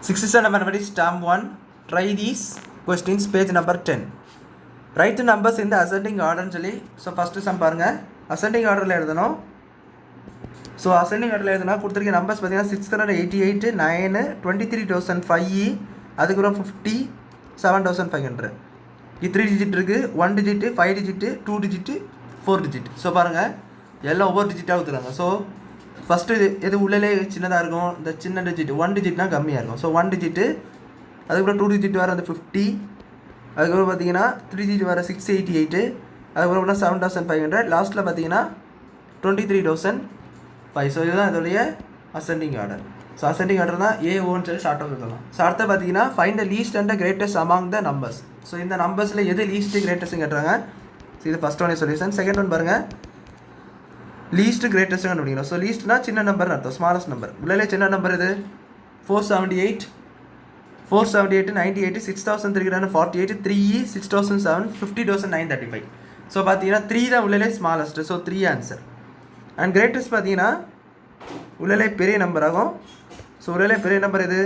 67 mathematics term 1. Try these questions, page number 10. Write the numbers in the ascending order சொல்லி. So first sum பாருங்க. Ascending orderல எழுதணும். So ascending orderல எழுதுனா கொடுத்திருக்க numbers பார்த்தீங்கன்னா 688, 9, 23,005, அதுக்கப்புறம் 50, 7,500. இது 3 digit இருக்கு, 1 digit, 5 digit, 2 digit, 4 digit. So பாருங்க எல்லாம் ஒவ்வொரு டிஜிட்டாக ஊற்றுறாங்க. ஸோ ஃபஸ்ட்டு எது உள்ளே சின்னதாக இருக்கும், இந்த சின்ன டிஜிட் 1 டிஜிட்னா கம்மியாக இருக்கும். ஸோ 1 டிஜிட்டு, அதுக்கப்புறம் 2 டிஜிட் வர அந்த 50, அதுக்கப்புறம் பார்த்தீங்கன்னா 3 டிஜிட் வர 688, அதுக்கப்புறம் 7,500, லாஸ்ட்டில் பார்த்தீங்கன்னா 23,005. ஸோ இதுதான் இதோடைய ascending order. So ascending order தான் ஏஓன்னு சொல்லி ஷார்ட்டாக சொல்லலாம். ஸோ அடுத்து பார்த்தீங்கன்னா find the least and the greatest among the numbers. So இந்த நம்பர்ஸில் எது லீஸ்ட்டு கிரேட்டஸ்ட்னு கேட்டுறாங்க. ஸோ இது first one solution. Second one பாருங்கள், லீஸ்ட் கிரேட்டஸ்ட் கண்டுபிடிக்கணும். ஸோ லீஸ்ட்னா சின்ன நம்பர்னு அர்த்தம், ஸ்மாலஸ்ட் நம்பர். உள்ளே சின்ன நம்பர் இது 478, 98, 6,348, 3E, 6,007, 50,935. ஸோ பார்த்தீங்கன்னா 3 தான் உள்ளே smallest. So 3 answer. And greatest பார்த்தீங்கன்னா உள்ளே பெரிய நம்பர் ஆகும். ஸோ உள்ளே பெரிய நம்பர் இது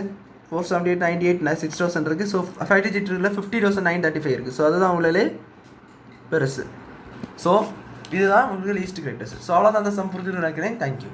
478, 98, 6,000 இருக்குது. ஸோ 5 டிஜிட் இருக்குல்ல 50,935 இருக்குது. ஸோ அதுதான் உள்ளே பெருசு. ஸோ இதுதான் உங்களுக்கு லீஸ்ட் கிரேட்டஸ்ட். ஸோ அவ்வளோதான் அந்த சம் புரிஞ்சுன்னு நினைக்கிறேன். தேங்க்யூ.